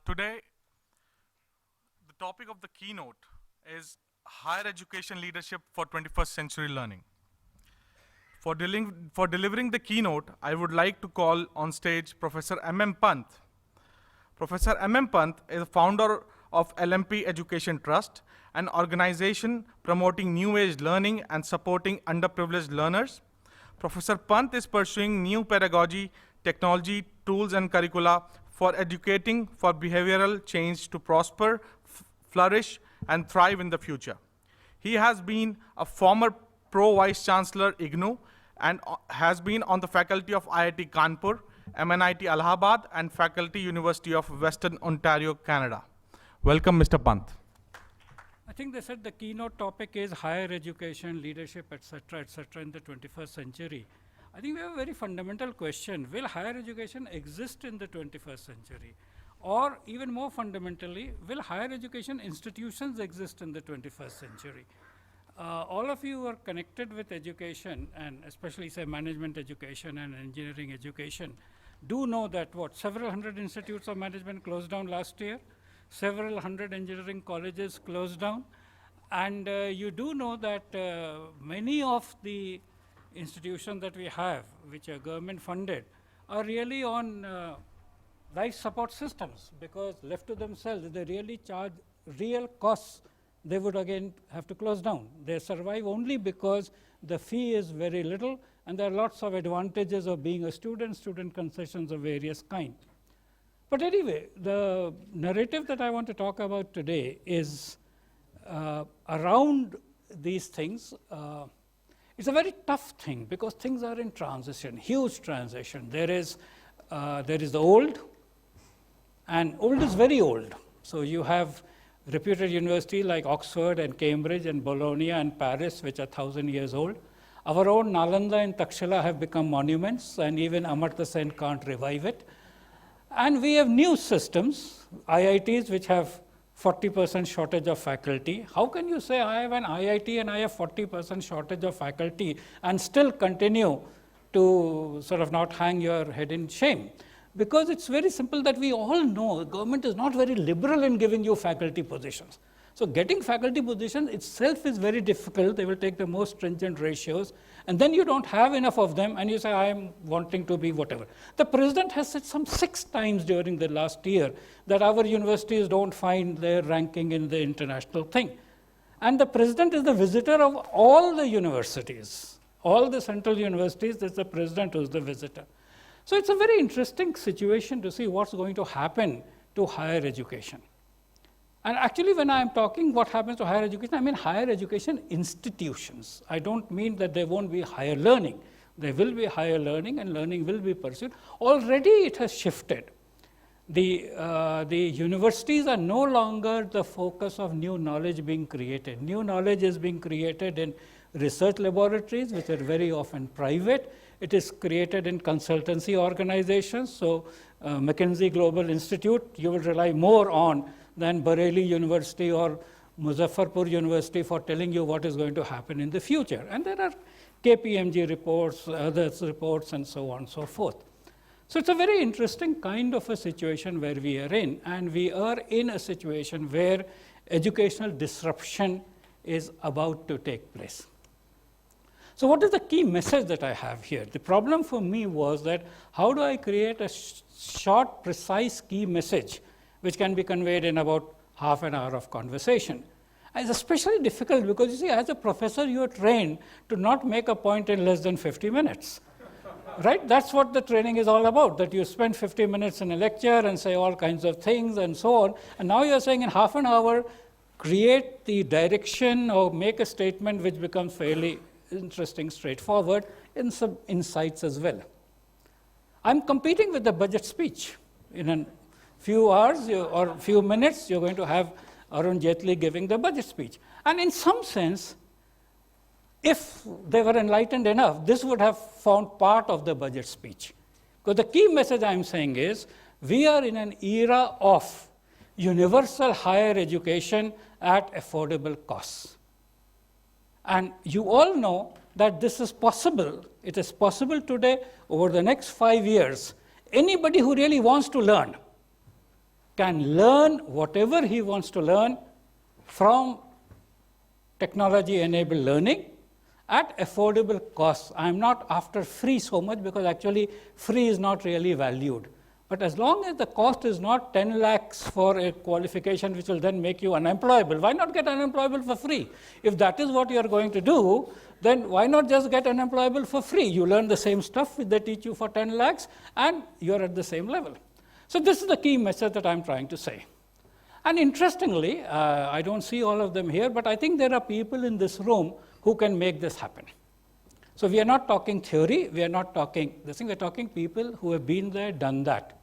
Today, the topic of the keynote is higher education leadership for 21st century learning. For delivering the keynote, I would like to call on stage Professor M.M. Pant. Professor M.M. Pant is the founder of LMP Education Trust, an organization promoting new age learning and supporting underprivileged learners. Professor Pant is pursuing new pedagogy, technology, tools, and curricula for educating for behavioral change to prosper, flourish, and thrive in the future. He has been a former Pro-Vice Chancellor IGNOU and has been on the faculty of IIT Kanpur, MNIT Allahabad, and faculty University of Western Ontario, Canada. Welcome, Mr. Pant. I think they said the keynote topic is higher education, leadership, etc., in the 21st century. I think we have a very fundamental question. Will higher education exist in the 21st century? Or even more fundamentally, will higher education institutions exist in the 21st century? All of you are connected with education, and especially say management education and engineering education, do know that several hundred institutes of management closed down last year, several hundred engineering colleges closed down, and you do know that many of the institutions that we have, which are government funded, are really on life support systems, because left to themselves, they really charge real costs, they would again have to close down. They survive only because the fee is very little, and there are lots of advantages of being a student concessions of various kinds. But anyway, the narrative that I want to talk about today is around these things. It's a very tough thing because things are in transition, huge transition. There is the old, and old is very old. So you have reputed universities like Oxford and Cambridge and Bologna and Paris, which are 1,000 years old. Our own Nalanda and Takshila have become monuments, and even Amartya Sen can't revive it. And we have new systems, IITs, which have 40% shortage of faculty. How can you say I have an IIT and I have 40% shortage of faculty and still continue to sort of not hang your head in shame? Because it's very simple that we all know the government is not very liberal in giving you faculty positions. So getting faculty positions itself is very difficult. They will take the most stringent ratios, and then you don't have enough of them, and you say, I am wanting to be whatever. The president has said some 6 times during the last year that our universities don't find their ranking in the international thing. And the president is the visitor of all the universities. All the central universities, it's the president who's the visitor. So it's a very interesting situation to see what's going to happen to higher education. And actually, when I'm talking what happens to higher education, I mean higher education institutions. I don't mean that there won't be higher learning. There will be higher learning, and learning will be pursued. Already it has shifted. The universities are no longer the focus of new knowledge being created. New knowledge is being created in research laboratories, which are very often private. It is created in consultancy organizations. So McKinsey Global Institute, you will rely more on than Bareilly University or Muzaffarpur University for telling you what is going to happen in the future. And there are KPMG reports, others reports, and so on and so forth. So it's a very interesting kind of a situation where we are in, and we are in a situation where educational disruption is about to take place. So what is the key message that I have here? The problem for me was that how do I create a short, precise key message which can be conveyed in about half an hour of conversation? And it's especially difficult because, you see, as a professor, you are trained to not make a point in less than 50 minutes. Right? That's what the training is all about, that you spend 50 minutes in a lecture and say all kinds of things and so on. And now you're saying in half an hour, create the direction or make a statement which becomes fairly interesting, straightforward, in some insights as well. I'm competing with the budget speech. In a few hours or few minutes, you're going to have Arun Jaitley giving the budget speech. And in some sense, if they were enlightened enough, this would have formed part of the budget speech. Because the key message I'm saying is, we are in an era of universal higher education at affordable costs. And you all know that this is possible. It is possible today. Over the next 5 years, anybody who really wants to learn can learn whatever he wants to learn from technology-enabled learning at affordable costs. I am not after free so much, because actually free is not really valued. But as long as the cost is not 10 lakhs for a qualification which will then make you unemployable, why not get unemployable for free? If that is what you are going to do, then why not just get unemployable for free? You learn the same stuff which they teach you for 10 lakhs and you are at the same level. So this is the key message that I am trying to say. And interestingly, I don't see all of them here, but I think there are people in this room who can make this happen. So we are not talking theory, we are not talking this thing, we are talking people who have been there, done that.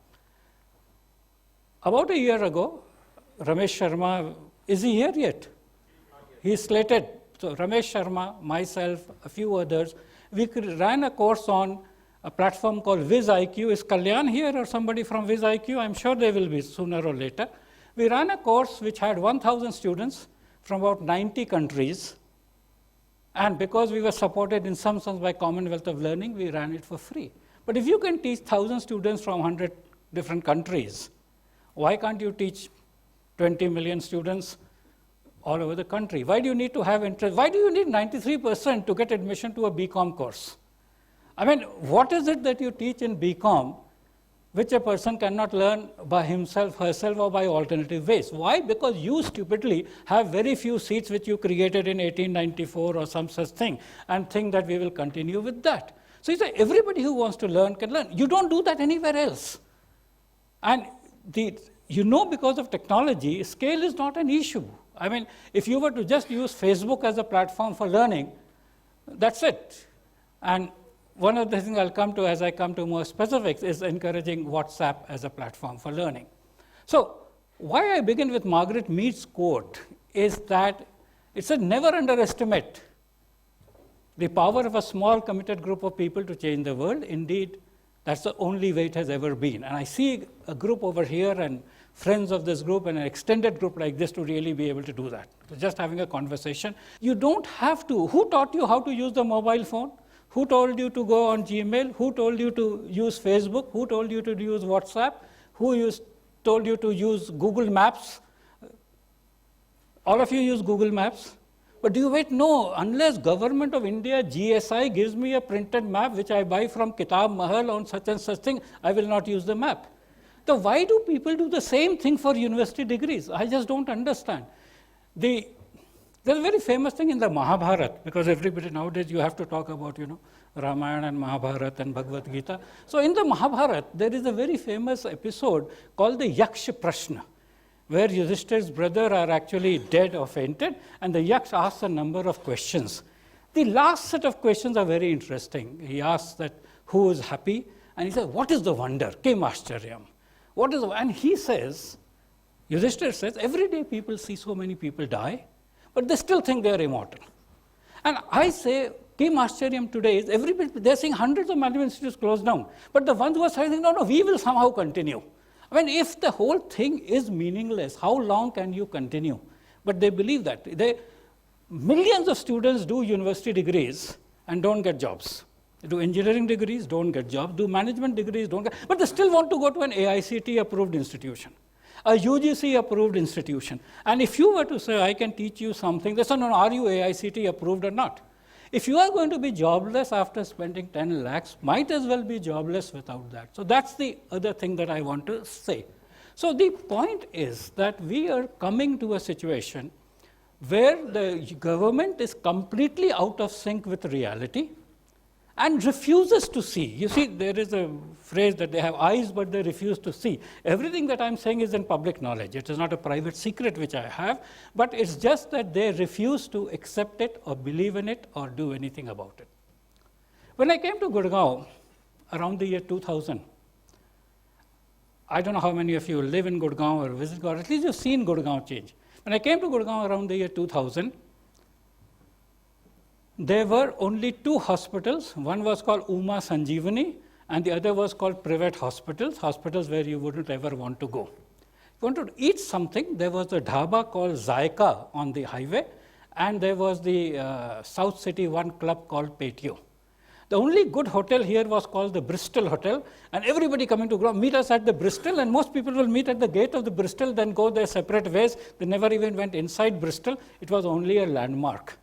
About a year ago, Ramesh Sharma, is he here yet? He's slated. So Ramesh Sharma, myself, a few others, we ran a course on a platform called VizIQ. Is Kalyan here or somebody from VizIQ? I'm sure they will be sooner or later. We ran a course which had 1,000 students from about 90 countries. And because we were supported in some sense by Commonwealth of Learning, we ran it for free. But if you can teach 1,000 students from 100 different countries, why can't you teach 20 million students all over the country? Why do you need to have interest? Why do you need 93% to get admission to a BCom course? I mean, what is it that you teach in BCom which a person cannot learn by himself, herself, or by alternative ways? Why? Because you stupidly have very few seats which you created in 1894 or some such thing, and think that we will continue with that. So you say everybody who wants to learn can learn. You don't do that anywhere else. And because of technology, scale is not an issue. I mean, if you were to just use Facebook as a platform for learning, that's it. And one of the things I'll come to as I come to more specifics is encouraging WhatsApp as a platform for learning. So why I begin with Margaret Mead's quote is that it said, never underestimate the power of a small committed group of people to change the world. Indeed, that's the only way it has ever been. And I see a group over here and friends of this group and an extended group like this to really be able to do that. So just having a conversation. You don't have to. Who taught you how to use the mobile phone? Who told you to go on Gmail? Who told you to use Facebook? Who told you to use WhatsApp? Who told you to use Google Maps? All of you use Google Maps. But do you wait? No, unless Government of India, GSI, gives me a printed map which I buy from Kitab Mahal on such and such thing, I will not use the map. So why do people do the same thing for university degrees? I just don't understand. There's a very famous thing in the Mahabharata, because everybody nowadays you have to talk about, Ramayana and Mahabharata and Bhagavad Gita. So in the Mahabharata, there is a very famous episode called the Yaksh Prashna, where Yudhishthir's brother are actually dead or fainted, and the Yaksh asks a number of questions. The last set of questions are very interesting. He asks that who is happy, and he says, what is the wonder? Kim Ashcharyam. What is and he says, Yudhishthir says, every day people see so many people die, but they still think they are immortal. And I say, Kim Ashcharyam today is everybody, they're seeing hundreds of management institutes closed down, but the ones who are saying, no, we will somehow continue. I mean, if the whole thing is meaningless, how long can you continue? But they believe that. Millions of students do university degrees and don't get jobs. They do engineering degrees, don't get jobs, do management degrees, don't get, but they still want to go to an AICT approved institution, a UGC approved institution. And if you were to say, I can teach you something, they say, no, are you AICT approved or not? If you are going to be jobless after spending 10 lakhs, might as well be jobless without that. So that's the other thing that I want to say. So the point is that we are coming to a situation where the government is completely out of sync with reality and refuses to see. You see, there is a phrase that they have eyes, but they refuse to see. Everything that I'm saying is in public knowledge. It is not a private secret which I have, but it's just that they refuse to accept it or believe in it or do anything about it. When I came to Gurgaon around the year 2000, I don't know how many of you live in Gurgaon or visit Gurgaon, at least you've seen Gurgaon change. When I came to Gurgaon around the year 2000, there were only two hospitals. One was called Uma Sanjeevani, and the other was called private hospitals, hospitals where you wouldn't ever want to go. If you wanted to eat something, there was a dhaba called Zaika on the highway, and there was the South City one club called Petio. The only good hotel here was called the Bristol Hotel, and everybody coming to meet us at the Bristol, and most people will meet at the gate of the Bristol, then go their separate ways. They never even went inside Bristol. It was only a landmark.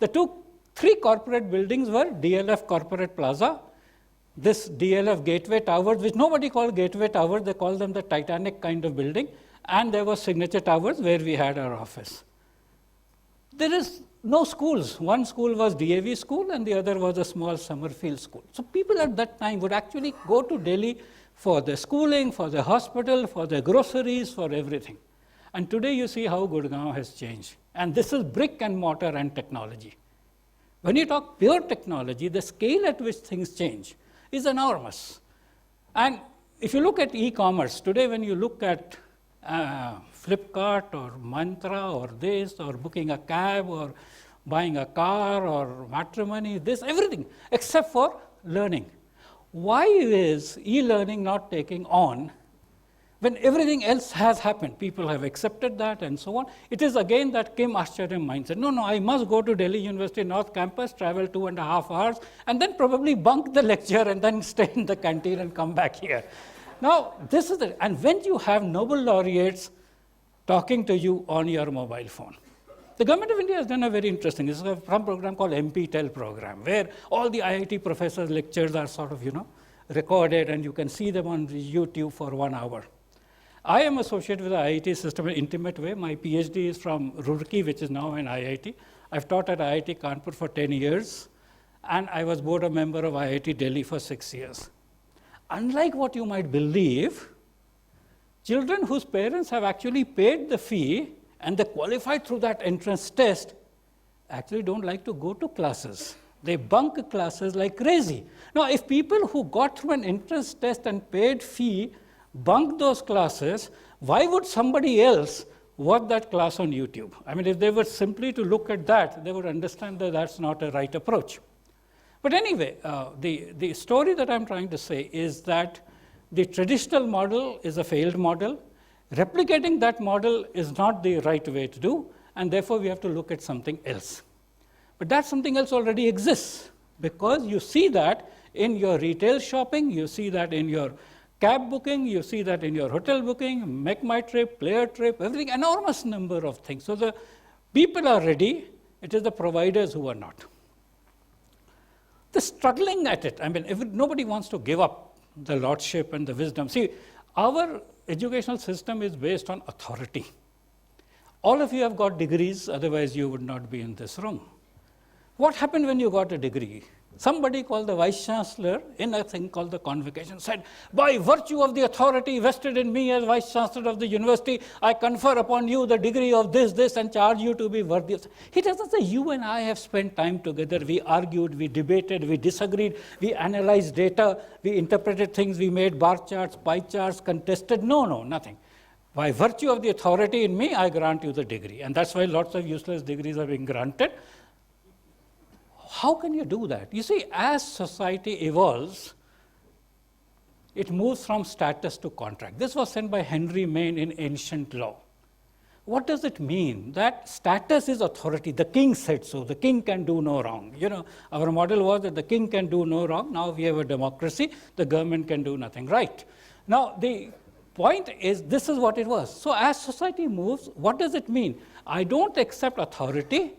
The three corporate buildings were DLF Corporate Plaza, this DLF Gateway Towers, which nobody called Gateway Towers, they called them the Titanic kind of building, and there was Signature Towers where we had our office. There is no schools. One school was DAV school and the other was a small Summerfield school. So people at that time would actually go to Delhi for their schooling, for their hospital, for their groceries, for everything. And today you see how Gurgaon has changed. And this is brick and mortar and technology. When you talk pure technology, the scale at which things change is enormous. And if you look at e-commerce, today when you look at Flipkart or Mantra or this, or booking a cab or buying a car or matrimony, this, everything, except for learning. Why is e-learning not taking on when everything else has happened? People have accepted that and so on. It is again that Kim Ashcharyam mindset. No, I must go to Delhi University North Campus, travel 2.5 hours, and then probably bunk the lecture and then stay in the canteen and come back here. Now, this is it. And when you have Nobel laureates talking to you on your mobile phone, the government of India has done a very interesting, this is a program called MP-TEL program, where all the IIT professors' lectures are sort of, recorded, and you can see them on YouTube for 1 hour. I am associated with the IIT system in an intimate way. My PhD is from Roorkee, which is now an IIT. I've taught at IIT Kanpur for 10 years, and I was board member of IIT Delhi for 6 years. Unlike what you might believe, children whose parents have actually paid the fee and they qualified through that entrance test actually don't like to go to classes. They bunk classes like crazy. Now, if people who got through an entrance test and paid fee bunk those classes, why would somebody else watch that class on YouTube? I mean, if they were simply to look at that, they would understand that that's not a right approach. But anyway, the story that I'm trying to say is that the traditional model is a failed model. Replicating that model is not the right way to do, and therefore we have to look at something else. But that something else already exists, because you see that in your retail shopping, you see that in your cab booking, you see that in your hotel booking, Make My Trip, Player Trip, everything, enormous number of things. So the people are ready, it is the providers who are not. They're struggling at it. I mean, nobody wants to give up the lordship and the wisdom. See, our educational system is based on authority. All of you have got degrees, otherwise you would not be in this room. What happened when you got a degree? Somebody called the Vice Chancellor in a thing called the convocation said, by virtue of the authority vested in me as Vice Chancellor of the university, I confer upon you the degree of this, and charge you to be worthy of. He doesn't say, you and I have spent time together, we argued, we debated, we disagreed, we analyzed data, we interpreted things, we made bar charts, pie charts, contested. No, nothing. By virtue of the authority in me, I grant you the degree. And that's why lots of useless degrees are being granted. How can you do that? You see, as society evolves, it moves from status to contract. This was said by Henry Maine in Ancient Law. What does it mean? That status is authority. The king said so. The king can do no wrong. Our model was that the king can do no wrong. Now we have a democracy. The government can do nothing right. Now, the point is, this is what it was. So as society moves, what does it mean? I don't accept authority.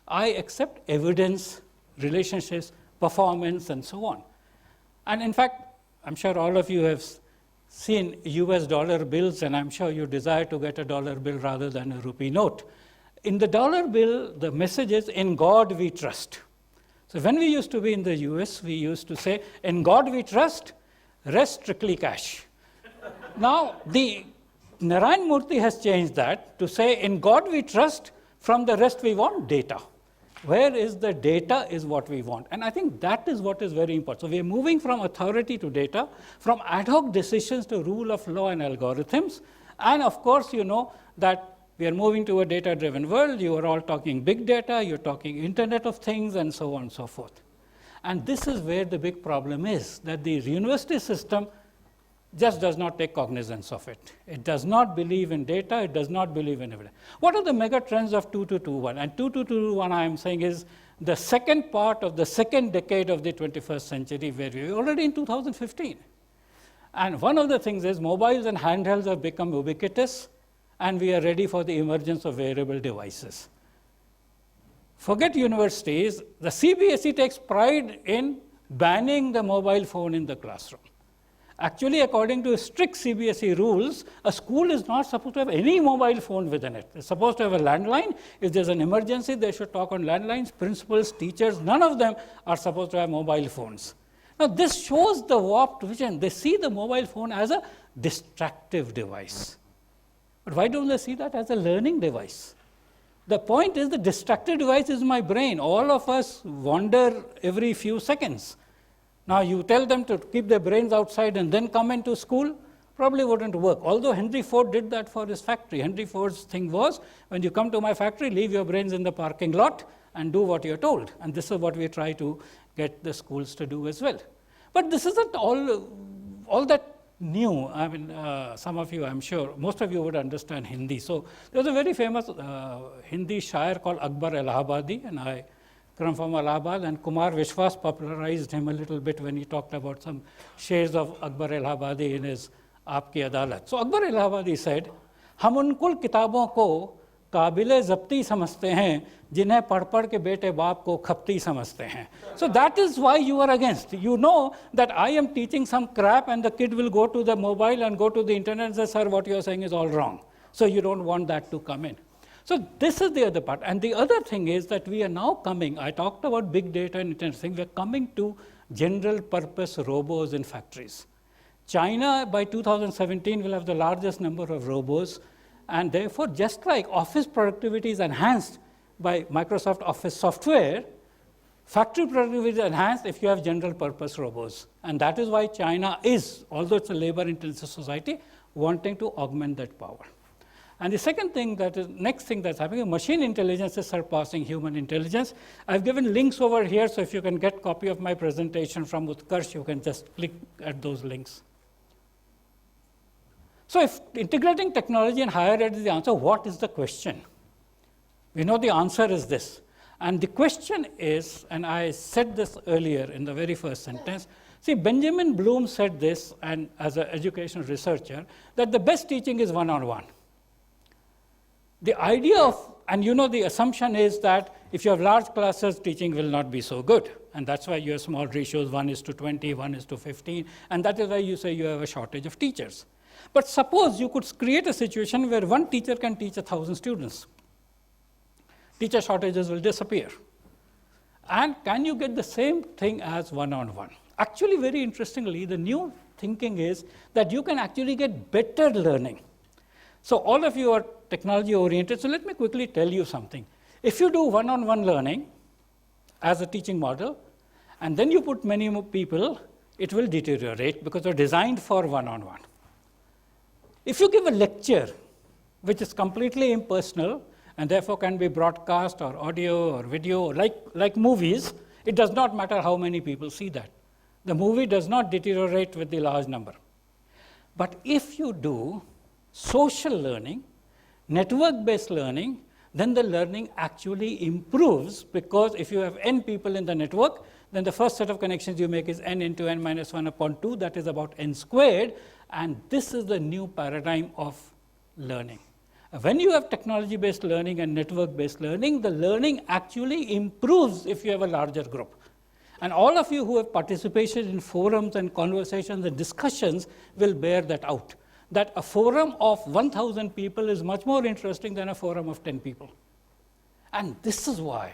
I accept evidence, relationships, performance, and so on. And in fact, I'm sure all of you have seen US dollar bills, and I'm sure you desire to get a dollar bill rather than a rupee note. In the dollar bill, the message is, in God we trust. So when we used to be in the US, we used to say, in God we trust, rest strictly cash. Now, the Narayan Murthy has changed that to say, in God we trust, from the rest we want data. Where is the data is what we want. And I think that is what is very important. So we are moving from authority to data, from ad hoc decisions to rule of law and algorithms. And of course, you know that we are moving to a data-driven world. You are all talking big data, you're talking Internet of Things, and so on and so forth. And this is where the big problem is, that the university system just does not take cognizance of it. It does not believe in data. It does not believe in evidence. What are the mega trends of 2221? And 2221, I am saying, is the second part of the second decade of the 21st century, where we are already in 2015. And one of the things is mobiles and handhelds have become ubiquitous, and we are ready for the emergence of wearable devices. Forget universities. The CBSE takes pride in banning the mobile phone in the classroom. Actually, according to strict CBSE rules, a school is not supposed to have any mobile phone within it. It's supposed to have a landline. If there's an emergency, they should talk on landlines. Principals, teachers, none of them are supposed to have mobile phones. Now, this shows the warped vision. They see the mobile phone as a distractive device. But why don't they see that as a learning device? The point is, the distractive device is my brain. All of us wander every few seconds. Now, you tell them to keep their brains outside and then come into school, probably wouldn't work. Although Henry Ford did that for his factory. Henry Ford's thing was, when you come to my factory, leave your brains in the parking lot and do what you're told. And this is what we try to get the schools to do as well. But this isn't all that new. I mean, some of you, I'm sure, most of you would understand Hindi. So there was a very famous Hindi shair called Akbar Allahabadi, and I come from Allahabad, and Kumar Vishwas popularized him a little bit when he talked about some shares of Akbar Allahabadi in his Aapki Adalat. So Akbar Allahabadi said, हम उन कुल किताबों को काबिले ज़ब्ती समझते हैं जिन्हें पढ़ पढ़ के बेटे बाप को खपती समझते हैं. So that is why you are against. You know that I am teaching some crap and the kid will go to the mobile and go to the internet and say, sir, what you are saying is all wrong. So you don't want that to come in. So this is the other part. And the other thing is that we are now coming, I talked about big data and internet things, we are coming to general purpose robots in factories. China by 2017 will have the largest number of robots, and therefore just like office productivity is enhanced by Microsoft Office software, factory productivity is enhanced if you have general purpose robots. And that is why China is, although it's a labor intensive society, wanting to augment that power. And the second thing that is, next thing that's happening, machine intelligence is surpassing human intelligence. I've given links over here, so if you can get a copy of my presentation from Utkarsh, you can just click at those links. So if integrating technology and higher ed is the answer, what is the question? We know the answer is this. And the question is, and I said this earlier in the very first sentence, see, Benjamin Bloom said this, and as an educational researcher, that the best teaching is one-on-one. The idea of, and you know the assumption is that if you have large classes, teaching will not be so good. And that's why you have small ratios, 1:20, 1:15, and that is why you say you have a shortage of teachers. But suppose you could create a situation where one teacher can teach 1,000 students. Teacher shortages will disappear. And can you get the same thing as one-on-one? Actually, very interestingly, the new thinking is that you can actually get better learning. So all of you are technology oriented, so let me quickly tell you something. If you do one-on-one learning as a teaching model, and then you put many more people, it will deteriorate because they're designed for one-on-one. If you give a lecture, which is completely impersonal, and therefore can be broadcast or audio or video, like movies, it does not matter how many people see that. The movie does not deteriorate with the large number. But if you do social learning, network-based learning, then the learning actually improves, because if you have n people in the network, then the first set of connections you make is n into n minus 1 upon 2, that is about n squared, and this is the new paradigm of learning. When you have technology-based learning and network-based learning, the learning actually improves if you have a larger group. And all of you who have participated in forums and conversations and discussions will bear that out, that a forum of 1,000 people is much more interesting than a forum of 10 people. And this is why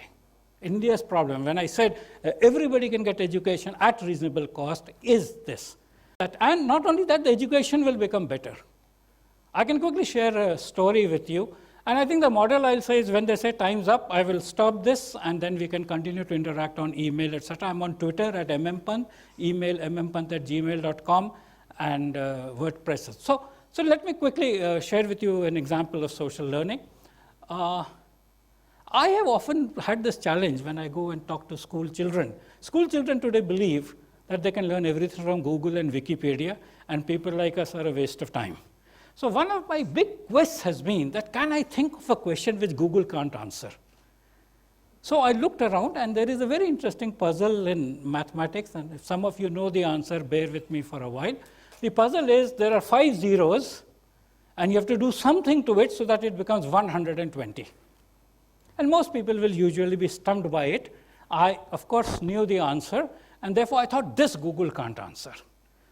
India's problem, when I said everybody can get education at reasonable cost, is this. And not only that, the education will become better. I can quickly share a story with you. And I think the model I'll say is when they say time's up, I will stop this, and then we can continue to interact on email, etc. I'm on Twitter at mmpant, email mmpant@gmail.com, and WordPress. So let me quickly share with you an example of social learning. I have often had this challenge when I go and talk to school children. School children today believe that they can learn everything from Google and Wikipedia, and people like us are a waste of time. So one of my big quests has been that can I think of a question which Google can't answer? So I looked around, and there is a very interesting puzzle in mathematics, and if some of you know the answer, bear with me for a while. The puzzle is there are 5 zeros, and you have to do something to it so that it becomes 120. And most people will usually be stumped by it. I, of course, knew the answer, and therefore I thought this Google can't answer.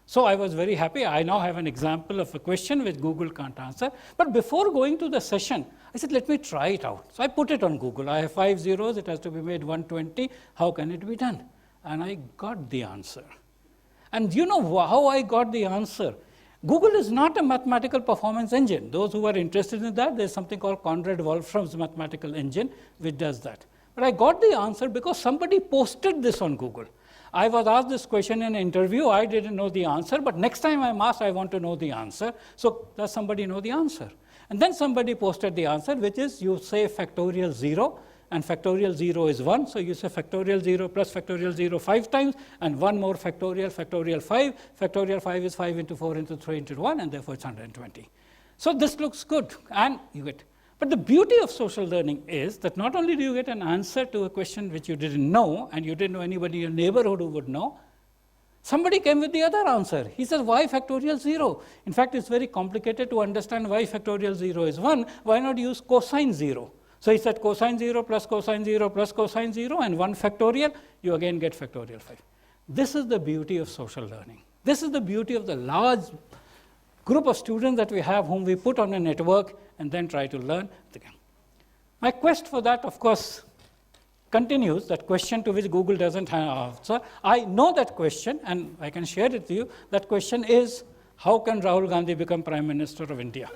So I was very happy. I now have an example of a question which Google can't answer. But before going to the session, I said, let me try it out. So I put it on Google. I have 5 zeros. It has to be made 120. How can it be done? And I got the answer. And you know how I got the answer? Google is not a mathematical performance engine. Those who are interested in that, there's something called Conrad Wolfram's mathematical engine, which does that. But I got the answer because somebody posted this on Google. I was asked this question in an interview. I didn't know the answer, but next time I'm asked, I want to know the answer. So does somebody know the answer? And then somebody posted the answer, which is you say factorial 0, and factorial 0 is 1. So you say factorial 0 plus factorial 0 5 times, and one more factorial 5. Factorial 5 is 5 into 4 into 3 into 1, and therefore it's 120. So this looks good, and you get. But the beauty of social learning is that not only do you get an answer to a question which you didn't know, and you didn't know anybody in your neighborhood who would know, somebody came with the other answer. He says, why factorial 0? In fact, it's very complicated to understand why factorial 0 is 1. Why not use cosine 0? So he said cosine 0 plus cosine 0 plus cosine 0 and 1 factorial, you again get factorial 5. This is the beauty of social learning. This is the beauty of the large group of students that we have whom we put on a network and then try to learn. My quest for that, of course, continues, that question to which Google doesn't have an answer. I know that question, and I can share it with you. That question is, how can Rahul Gandhi become Prime Minister of India?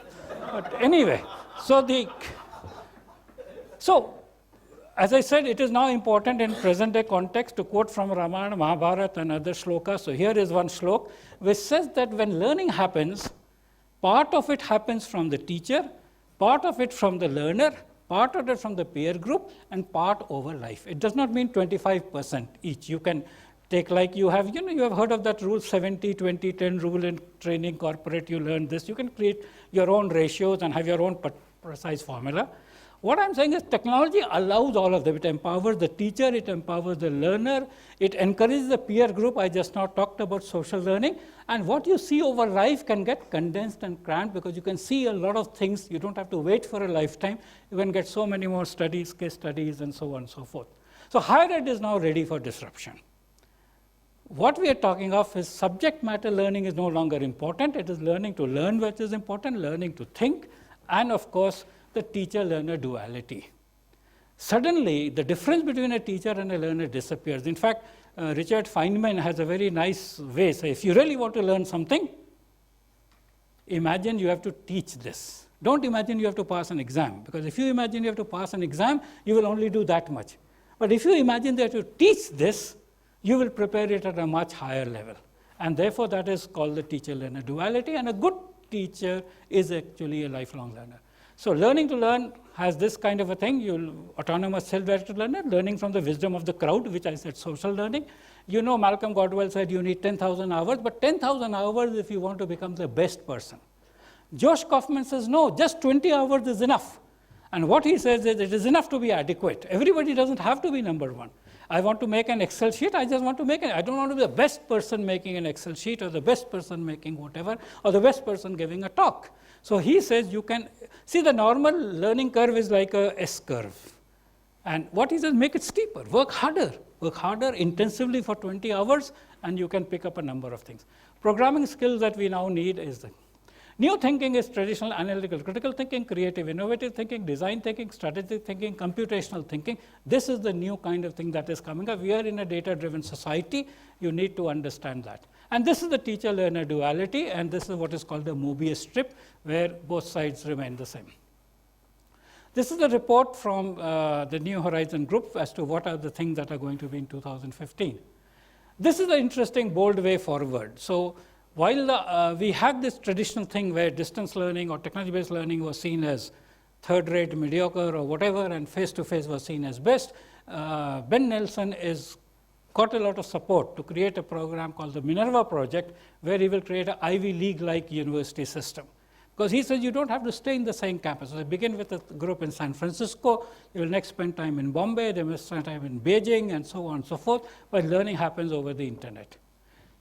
But anyway, so as I said, it is now important in present-day context to quote from Ramayana, Mahabharata, and other shlokas. So here is one shlok which says that when learning happens, part of it happens from the teacher, part of it from the learner, part of it from the peer group, and part over life. It does not mean 25% each. You can take like you have heard of that rule 70-20-10 rule in training corporate. You learn this. You can create your own ratios and have your own precise formula. What I'm saying is technology allows all of them. It empowers the teacher, it empowers the learner, it encourages the peer group. I just now talked about social learning. And what you see over life can get condensed and crammed because you can see a lot of things. You don't have to wait for a lifetime. You can get so many more studies, case studies, and so on and so forth. So higher ed is now ready for disruption. What we are talking of is subject matter learning is no longer important. It is learning to learn which is important, learning to think, and of course, the teacher-learner duality. Suddenly, the difference between a teacher and a learner disappears. In fact, Richard Feynman has a very nice way. So if you really want to learn something, imagine you have to teach this. Don't imagine you have to pass an exam, because if you imagine you have to pass an exam, you will only do that much. But if you imagine that you teach this, you will prepare it at a much higher level. And therefore, that is called the teacher-learner duality, and a good teacher is actually a lifelong learner. So learning to learn has this kind of a thing. Autonomous self-directed learner, learning from the wisdom of the crowd, which I said social learning. You know, Malcolm Gladwell said you need 10,000 hours, but 10,000 hours if you want to become the best person. Josh Kaufman says, no, just 20 hours is enough. And what he says is it is enough to be adequate. Everybody doesn't have to be number one. I want to make an Excel sheet, I just want to make it. I don't want to be the best person making an Excel sheet or the best person making whatever, or the best person giving a talk. So he says you can, see the normal learning curve is like a S curve. And what he says, make it steeper, work harder intensively for 20 hours, and you can pick up a number of things. Programming skills that we now need is the new thinking is traditional analytical critical thinking, creative innovative thinking, design thinking, strategic thinking, computational thinking. This is the new kind of thing that is coming up. We are in a data-driven society. You need to understand that. And this is the teacher-learner duality, and this is what is called the Mobius strip, where both sides remain the same. This is a report from the New Horizon group as to what are the things that are going to be in 2015. This is an interesting, bold way forward. So while we had this traditional thing where distance learning or technology-based learning was seen as third-rate, mediocre, or whatever, and face-to-face was seen as best, Ben Nelson is got a lot of support to create a program called the Minerva project, where he will create an Ivy League-like university system. Because he says you don't have to stay in the same campus. So they begin with a group in San Francisco, they will next spend time in Bombay, they will spend time in Beijing, and so on and so forth, but learning happens over the internet.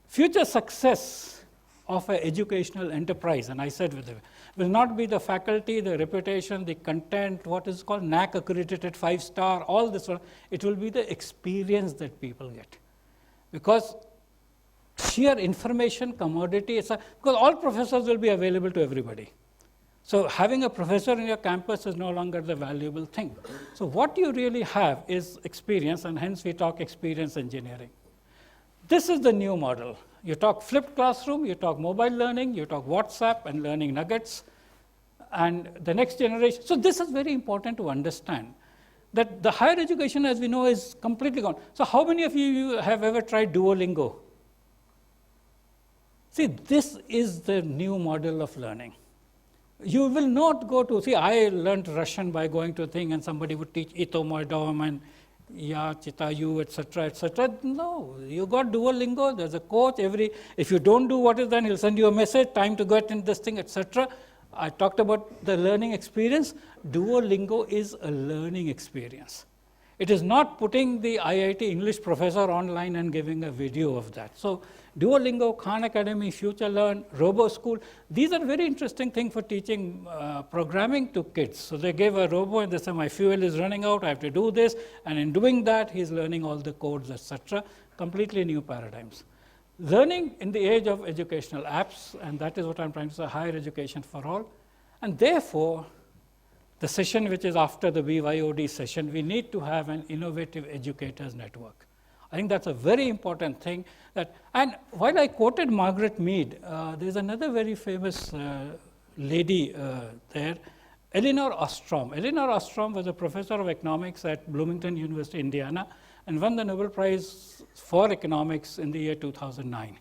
Future success of an educational enterprise, and I said with it, will not be the faculty, the reputation, the content, what is called NAC accredited 5-star, all this one. It will be the experience that people get. Because sheer information commodity, because all professors will be available to everybody. So having a professor in your campus is no longer the valuable thing. So what you really have is experience, and hence we talk experience engineering. This is the new model. You talk flipped classroom, you talk mobile learning, you talk WhatsApp and learning nuggets, and the next generation. So this is very important to understand, that the higher education, as we know, is completely gone. So how many of you have ever tried Duolingo? See, this is the new model of learning. You will not go to, see, I learned Russian by going to a thing and somebody would teach Ito Moidom and Ya Chitayu, etc., etc. No, you got Duolingo, there's a coach, if you don't do what is done, he'll send you a message, time to get in this thing, etc. I talked about the learning experience. Duolingo is a learning experience. It is not putting the IIT English professor online and giving a video of that. So Duolingo, Khan Academy, Future Learn, Robo School, these are very interesting things for teaching programming to kids. So they gave a robo and they say, my fuel is running out, I have to do this. And in doing that, he's learning all the codes, etc. Completely new paradigms. Learning in the age of educational apps, and that is what I'm trying to say, higher education for all. And therefore, the session which is after the BYOD session, we need to have an innovative educators network. I think that's a very important thing. And while I quoted Margaret Mead, there's another very famous lady there, Elinor Ostrom. Elinor Ostrom was a professor of economics at Bloomington University, Indiana, and won the Nobel Prize for economics in the year 2009.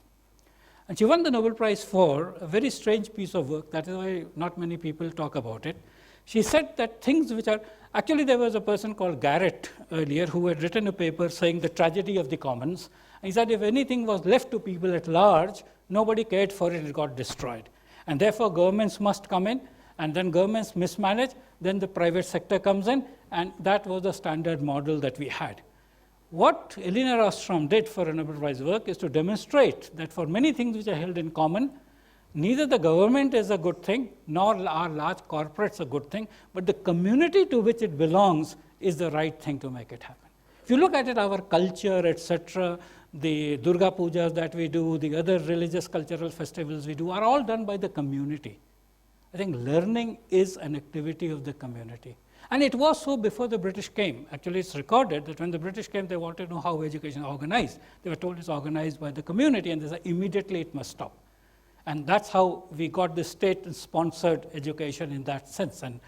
And she won the Nobel Prize for a very strange piece of work. That is why not many people talk about it. She said that things which are, actually there was a person called Garrett earlier who had written a paper saying the tragedy of the commons. And he said if anything was left to people at large, nobody cared for it, it got destroyed. And therefore governments must come in, and then governments mismanage, then the private sector comes in, and that was the standard model that we had. What Elinor Ostrom did for a Nobel Prize work is to demonstrate that for many things which are held in common, neither the government is a good thing, nor are large corporates a good thing, but the community to which it belongs is the right thing to make it happen. If you look at it, our culture, etc., the Durga Pujas that we do, the other religious cultural festivals we do, are all done by the community. I think learning is an activity of the community. And it was so before the British came. Actually, it's recorded that when the British came, they wanted to know how education is organized. They were told it's organized by the community, and they said immediately it must stop. And that's how we got the state-sponsored education in that sense. And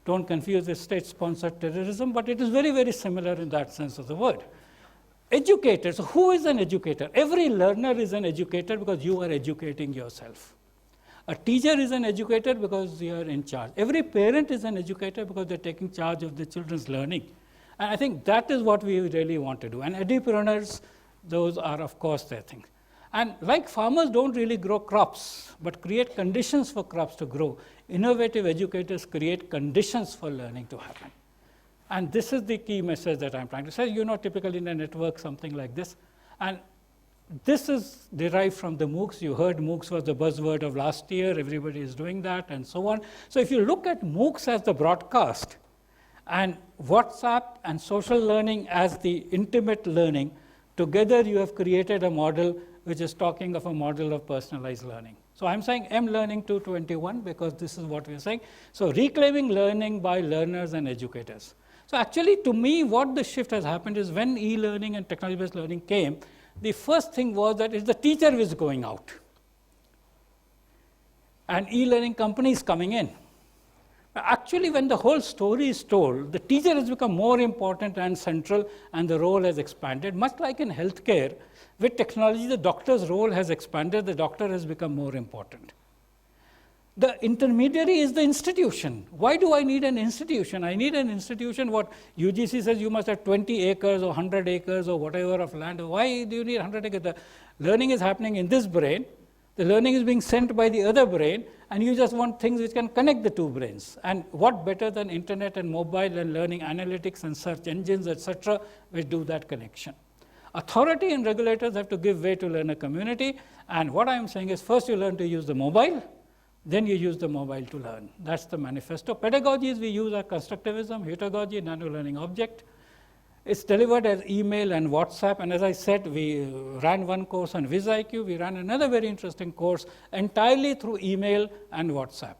don't confuse with state-sponsored terrorism, but it is very, very similar in that sense of the word. Educators, who is an educator? Every learner is an educator because you are educating yourself. A teacher is an educator because you are in charge. Every parent is an educator because they're taking charge of the children's learning. And I think that is what we really want to do. And edupreneurs, those are, of course, their things. And like farmers don't really grow crops, but create conditions for crops to grow, innovative educators create conditions for learning to happen. And this is the key message that I'm trying to say. You know, typically in a network, something like this. And this is derived from the MOOCs. You heard MOOCs was the buzzword of last year. Everybody is doing that and so on. So if you look at MOOCs as the broadcast and WhatsApp and social learning as the intimate learning, together you have created a model which is talking of a model of personalized learning. So I'm saying M-Learning 221 because this is what we're saying. So reclaiming learning by learners and educators. So actually, to me, what the shift has happened is when e-learning and technology-based learning came, the first thing was that it's the teacher who is going out. And e-learning companies coming in. Actually, when the whole story is told, the teacher has become more important and central, and the role has expanded. Much like in healthcare, with technology, the doctor's role has expanded, the doctor has become more important. The intermediary is the institution. Why do I need an institution? I need an institution. What UGC says you must have 20 acres or 100 acres or whatever of land. Why do you need 100 acres? The learning is happening in this brain. The learning is being sent by the other brain, and you just want things which can connect the two brains. And what better than internet and mobile and learning analytics and search engines, etc., which do that connection. Authority and regulators have to give way to learner community. And what I am saying is, first you learn to use the mobile, then you use the mobile to learn. That's the manifesto. Pedagogies we use are constructivism, heterogogy, nano-learning object. It's delivered as email and WhatsApp. And as I said, we ran one course on VisIQ. We ran another very interesting course entirely through email and WhatsApp.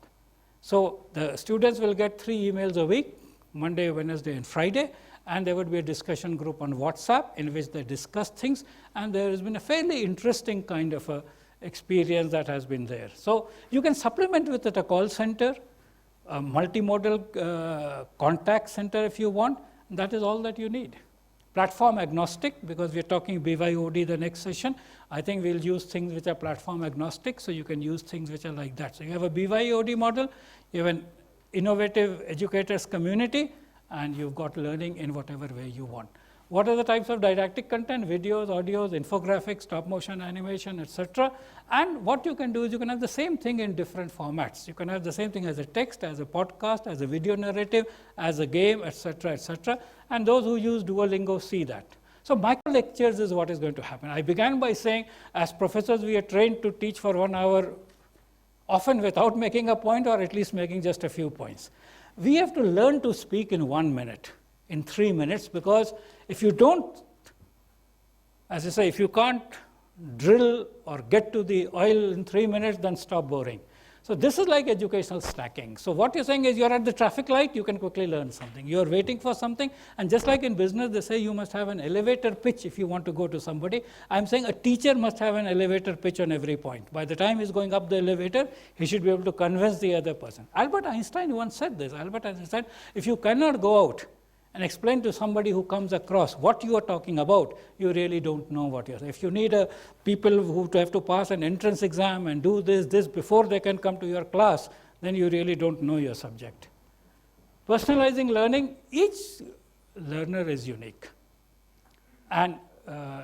So the students will get 3 emails a week, Monday, Wednesday, and Friday. And there would be a discussion group on WhatsApp in which they discuss things. And there has been a fairly interesting kind of a experience that has been there. So you can supplement with it a call center, a multimodal contact center if you want. That is all that you need. Platform agnostic, because we're talking BYOD the next session. I think we'll use things which are platform agnostic, so you can use things which are like that. So you have a BYOD model, you have an innovative educators community, and you've got learning in whatever way you want. What are the types of didactic content? Videos, audios, infographics, stop motion animation, etc. And what you can do is you can have the same thing in different formats. You can have the same thing as a text, as a podcast, as a video narrative, as a game, etc., etc. And those who use Duolingo see that. So micro lectures is what is going to happen. I began by saying, as professors, we are trained to teach for 1 hour, often without making a point, or at least making just a few points. We have to learn to speak in 1 minute, in 3 minutes, because if you don't, as I say, if you can't drill or get to the oil in 3 minutes, then stop boring. So this is like educational stacking. So what you're saying is you're at the traffic light, you can quickly learn something. You're waiting for something, and just like in business, they say you must have an elevator pitch if you want to go to somebody. I'm saying a teacher must have an elevator pitch on every point. By the time he's going up the elevator, he should be able to convince the other person. Albert Einstein once said this. Albert Einstein said, if you cannot go out and explain to somebody who comes across what you are talking about, you really don't know what you're saying. If you need people who have to pass an entrance exam and do this before they can come to your class, then you really don't know your subject. Personalizing learning, each learner is unique. And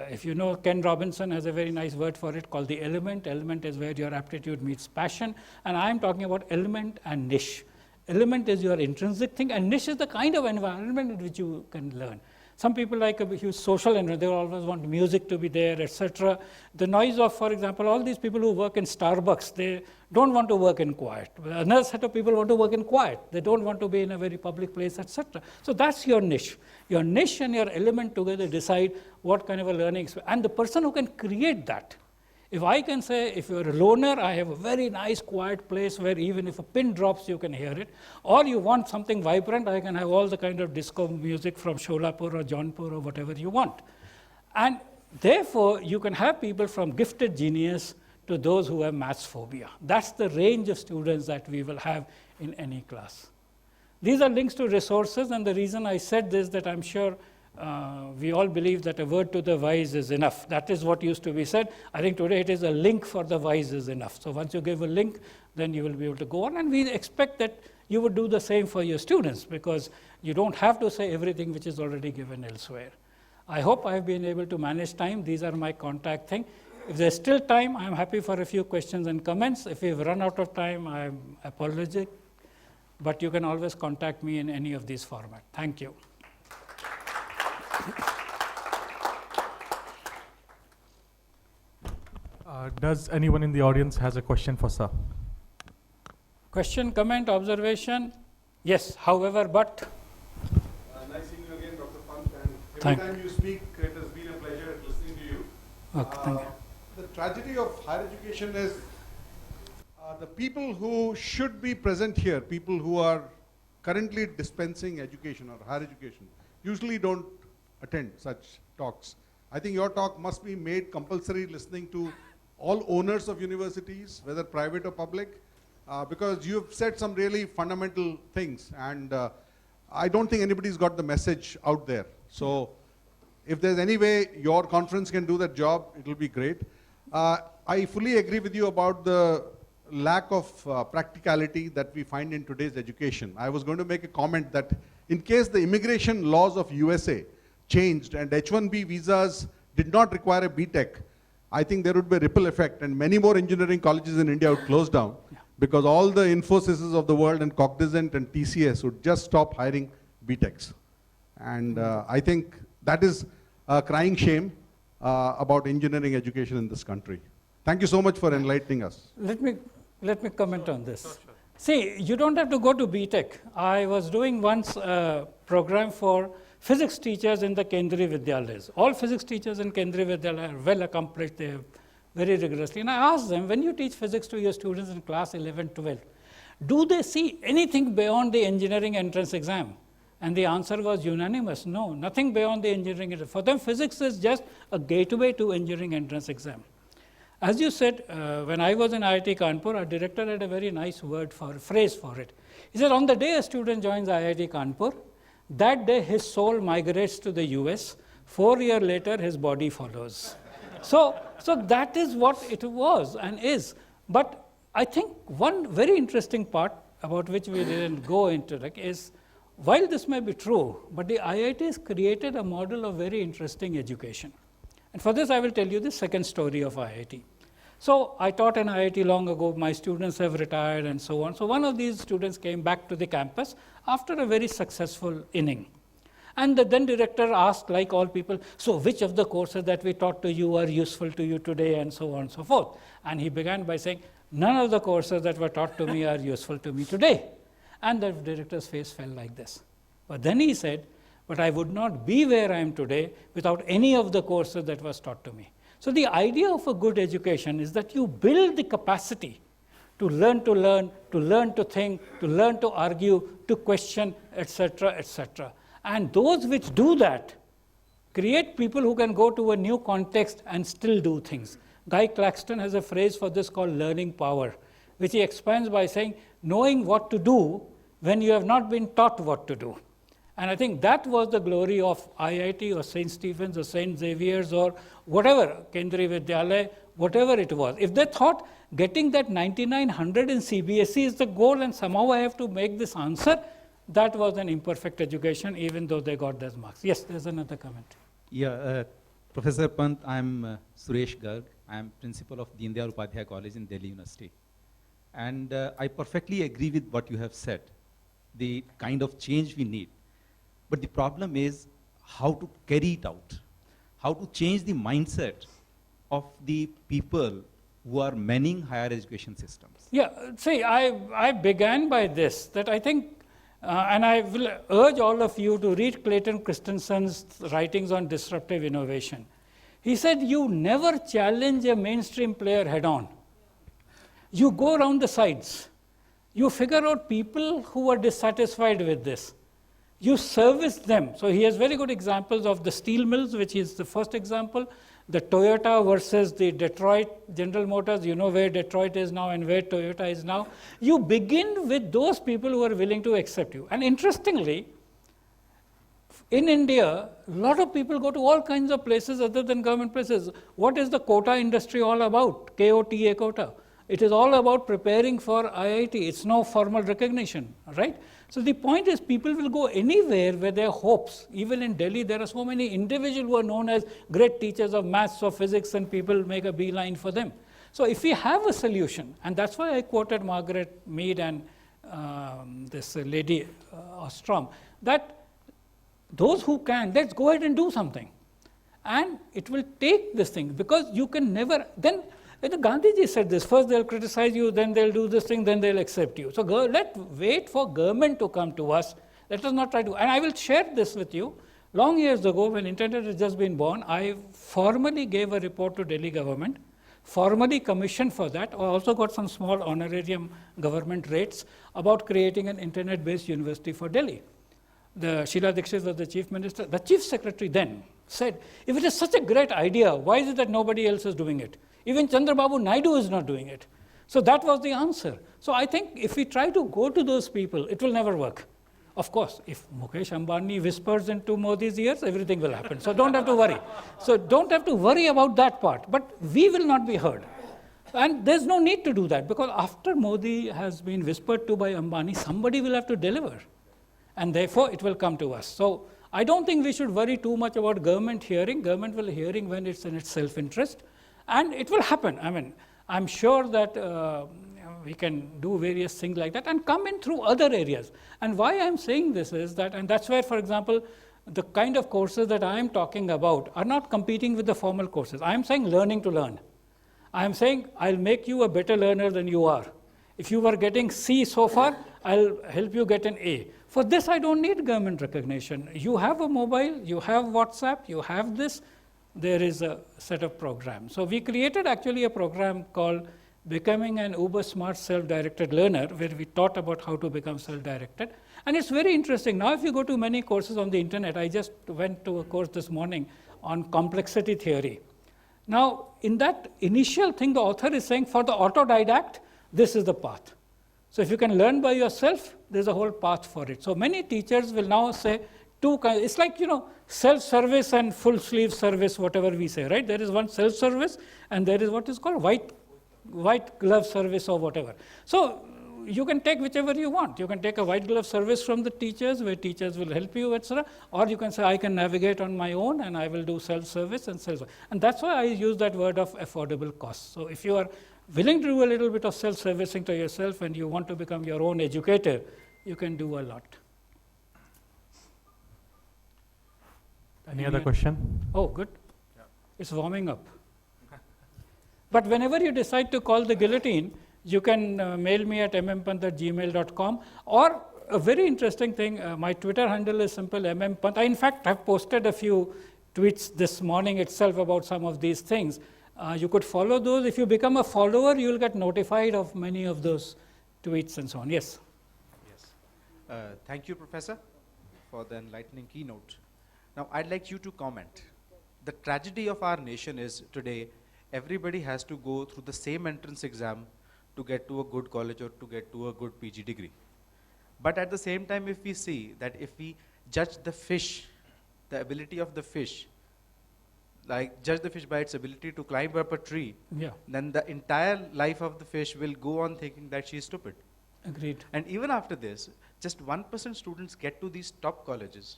if you know, Ken Robinson has a very nice word for it called the element. Element is where your aptitude meets passion. And I'm talking about element and niche. Element is your intrinsic thing, and niche is the kind of environment in which you can learn. Some people like a huge social environment, they always want music to be there, etc. The noise of, for example, all these people who work in Starbucks, they don't want to work in quiet. Another set of people want to work in quiet. They don't want to be in a very public place, etc. So that's your niche. Your niche and your element together decide what kind of a learning experience. And the person who can create that. If I can say, if you're a loner, I have a very nice quiet place where even if a pin drops, you can hear it. Or you want something vibrant, I can have all the kind of disco music from Sholapur or Jaunpur or whatever you want. And therefore, you can have people from gifted genius to those who have maths phobia. That's the range of students that we will have in any class. These are links to resources, and the reason I said this, that I'm sure we all believe that a word to the wise is enough. That is what used to be said. I think today it is a link for the wise is enough. So once you give a link, then you will be able to go on. And we expect that you would do the same for your students, because you don't have to say everything which is already given elsewhere. I hope I've been able to manage time. These are my contact thing. If there's still time, I'm happy for a few questions and comments. If we've run out of time, I'm apologetic. But you can always contact me in any of these formats. Thank you. Does anyone in the audience has a question for sir? Question, comment, observation? Yes, however, but? Nice seeing you again, Dr. Pant. And Thank every time you speak, it has been a pleasure listening to you. Okay, thank you. The tragedy of higher education is the people who should be present here, people who are currently dispensing education or higher education, usually don't attend such talks. I think your talk must be made compulsory listening to all owners of universities, whether private or public, because you've said some really fundamental things, and I don't think anybody's got the message out there. So if there's any way your conference can do that job, it will be great. I fully agree with you about the lack of practicality that we find in today's education. I was going to make a comment that in case the immigration laws of USA changed and H-1B visas did not require a B.Tech, I think there would be a ripple effect and many more engineering colleges in India would close down because all the Infosys of the world and Cognizant and TCS would just stop hiring B.Techs. And I think that is a crying shame about engineering education in this country. Thank you so much for enlightening us. Let me comment on this. Sure. See, you don't have to go to B.Tech. I was doing once a program for physics teachers in the Kendriya Vidyalayas. All physics teachers in Kendriya Vidyalaya are well accomplished, they have very rigorously. And I asked them, when you teach physics to your students in class 11, 12, do they see anything beyond the engineering entrance exam? And the answer was unanimous, no, nothing beyond the engineering entrance. For them, physics is just a gateway to engineering entrance exam. As you said, when I was in IIT Kanpur, our director had a very nice phrase for it. He said, on the day a student joins IIT Kanpur, that day his soul migrates to the US, 4 years later his body follows. So that is what it was and is. But I think one very interesting part about which we didn't go into is, while this may be true, but the IITs created a model of very interesting education. And for this I will tell you the second story of IIT. So I taught in IIT long ago, my students have retired and so on. So one of these students came back to the campus after a very successful inning. And the then director asked, like all people, so which of the courses that we taught to you are useful to you today, and so on and so forth. And he began by saying, none of the courses that were taught to me are useful to me today. And the director's face fell like this. But then he said, but I would not be where I am today without any of the courses that was taught to me. So the idea of a good education is that you build the capacity to learn, to think, to learn to argue, to question, etc., etc. And those which do that create people who can go to a new context and still do things. Guy Claxton has a phrase for this called learning power, which he expands by saying, knowing what to do when you have not been taught what to do. And I think that was the glory of IIT or St. Stephen's or St. Xavier's or whatever, Kendriya Vidyalaya, whatever it was. If they thought getting that 9900 in CBSE is the goal and somehow I have to make this answer, that was an imperfect education, even though they got those marks. Yes, there's another comment. Yeah, Professor Pant, I'm Suresh Garg. I'm principal of Deen Dayal Upadhyaya College in Delhi University. And I perfectly agree with what you have said, the kind of change we need. But the problem is how to carry it out, how to change the mindset of the people who are manning higher education systems. Yeah, see, I began by this, that I think, and I will urge all of you to read Clayton Christensen's writings on disruptive innovation. He said, you never challenge a mainstream player head on. You go around the sides. You figure out people who are dissatisfied with this. You service them. So he has very good examples of the steel mills, which is the first example, the Toyota versus the Detroit General Motors. You know where Detroit is now and where Toyota is now. You begin with those people who are willing to accept you. And interestingly, in India, a lot of people go to all kinds of places other than government places. What is the quota industry all about? KOTA quota. It is all about preparing for IIT. It's no formal recognition, right? So the point is people will go anywhere where there are hopes. Even in Delhi, there are so many individuals who are known as great teachers of maths or physics, and people make a beeline for them. So if we have a solution, and that's why I quoted Margaret Mead and this lady Ostrom, that those who can, let's go ahead and do something. And it will take this thing, because you can never, then Gandhiji said this, first they'll criticize you, then they'll do this thing, then they'll accept you. So let's wait for government to come to us. Let us not try to, and I will share this with you. Long years ago, when internet had just been born, I formally gave a report to Delhi government, formally commissioned for that. I also got some small honorarium government rates about creating an internet-based university for Delhi. The Sheila Dikshit was the chief minister. The chief secretary then said, if it is such a great idea, why is it that nobody else is doing it? Even Chandrababu Naidu is not doing it. So that was the answer. So I think if we try to go to those people, it will never work. Of course, if Mukesh Ambani whispers into Modi's ears, everything will happen. So don't have to worry. So don't have to worry about that part. But we will not be heard. And there's no need to do that, because after Modi has been whispered to by Ambani, somebody will have to deliver. And therefore, it will come to us. So I don't think we should worry too much about government hearing. Government will hearing when it's in its self-interest. And it will happen. I mean, I'm sure that we can do various things like that and come in through other areas. And why I'm saying this is that, and that's where, for example, the kind of courses that I'm talking about are not competing with the formal courses. I'm saying learning to learn. I'm saying I'll make you a better learner than you are. If you were getting C so far, I'll help you get an A. For this, I don't need government recognition. You have a mobile, you have WhatsApp, you have this, there is a set of programs. So we created actually a program called Becoming an Uber Smart Self-Directed Learner, where we taught about how to become self-directed. And it's very interesting. Now, if you go to many courses on the internet, I just went to a course this morning on complexity theory. Now, in that initial thing, the author is saying for the autodidact, this is the path. So if you can learn by yourself, there's a whole path for it. So many teachers will now say two kinds. It's like, self-service and full-sleeve service, whatever we say, right? There is one self-service, and there is what is called white glove service or whatever. So you can take whichever you want. You can take a white glove service from the teachers, where teachers will help you, etc. Or you can say, I can navigate on my own, and I will do self-service and self-service. And that's why I use that word of affordable cost. So if you are willing to do a little bit of self-servicing to yourself and you want to become your own educator, you can do a lot. Any other question? Oh, good. Yeah. It's warming up. But whenever you decide to call the guillotine, you can mail me at mmpant@gmail.com, or a very interesting thing, my Twitter handle is simple, mmpant. I, in fact, have posted a few tweets this morning itself about some of these things. You could follow those. If you become a follower, you will get notified of many of those tweets and so on. Yes? Yes. Thank you, Professor, for the enlightening keynote. Now, I'd like you to comment. The tragedy of our nation is today, everybody has to go through the same entrance exam to get to a good college or to get to a good PG degree. But at the same time, if we see that if we judge the fish, the ability of the fish, like judge the fish by its ability to climb up a tree, Yeah, then the entire life of the fish will go on thinking that she is stupid. agreed. And even after this, just 1% students get to these top colleges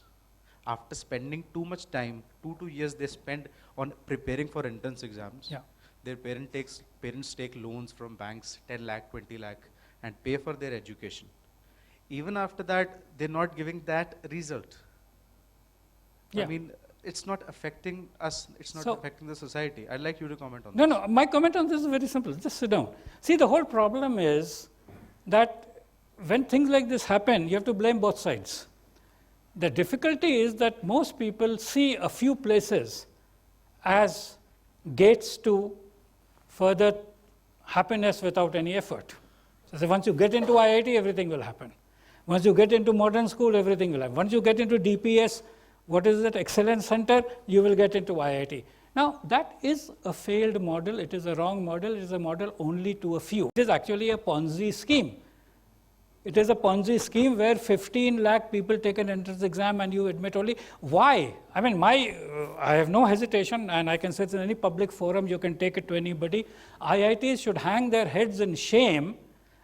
after spending too much time, 2 years they spend on preparing for entrance exams. Yeah. Their parents take loans from banks, 10 lakh, 20 lakh, and pay for their education. Even after that, they're not giving that result. Yeah. I mean, it's not affecting us, it's not So- affecting the society. I'd like you to comment on No, this. no, my comment on this is very simple. Just sit down. See, the whole problem is that when things like this happen, you have to blame both sides. The difficulty is that most people see a few places as gates to further happiness without any effort. So once you get into IIT, everything will happen. Once you get into modern school, everything will happen. Once you get into DPS, what is that, Excellence Center, you will get into IIT. Now, that is a failed model. It is a wrong model. It is a model only to a few. It is actually a Ponzi scheme. It is a Ponzi scheme where 15 lakh people take an entrance exam and you admit only. Why? I mean, I have no hesitation, and I can say it's in any public forum, you can take it to anybody. IITs should hang their heads in shame,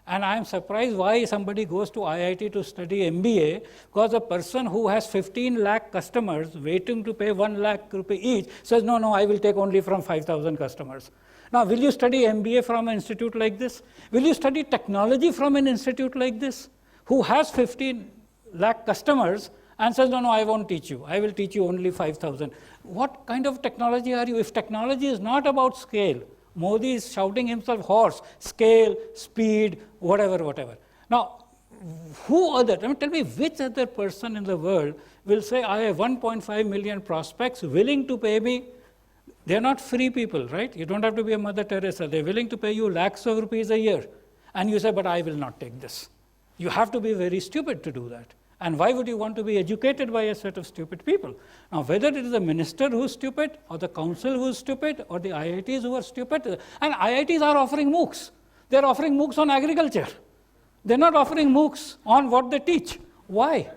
and I am surprised why somebody goes to IIT to study MBA, because a person who has 15 lakh customers waiting to pay 1 lakh rupee each says, no, I will take only from 5,000 customers. Now, will you study MBA from an institute like this? Will you study technology from an institute like this, who has 15 lakh customers and says, no, I won't teach you. I will teach you only 5,000. What kind of technology are you? If technology is not about scale, Modi is shouting himself hoarse, scale, speed, whatever. Now, tell me which other person in the world will say, I have 1.5 million prospects willing to pay me. They're not free people, right? You don't have to be a Mother Teresa. They're willing to pay you lakhs of rupees a year. And you say, but I will not take this. You have to be very stupid to do that. And why would you want to be educated by a set of stupid people? Now, whether it is the minister who's stupid, or the council who's stupid, or the IITs who are stupid, and IITs are offering MOOCs. They're offering MOOCs on agriculture. They're not offering MOOCs on what they teach. Why?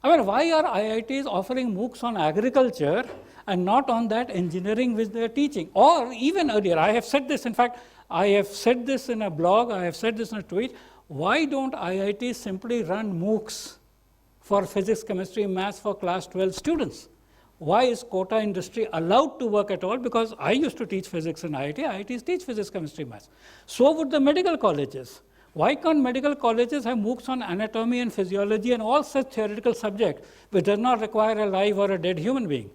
I mean, why are IITs offering MOOCs on agriculture and not on that engineering which they are teaching? Or even earlier, I have said this, in fact, I have said this in a blog, I have said this in a tweet, why don't IITs simply run MOOCs for physics, chemistry, maths for class 12 students? Why is quota industry allowed to work at all? Because I used to teach physics in IIT, IITs teach physics, chemistry, maths. So would the medical colleges. Why can't medical colleges have MOOCs on anatomy and physiology and all such theoretical subjects which does not require a live or a dead human being,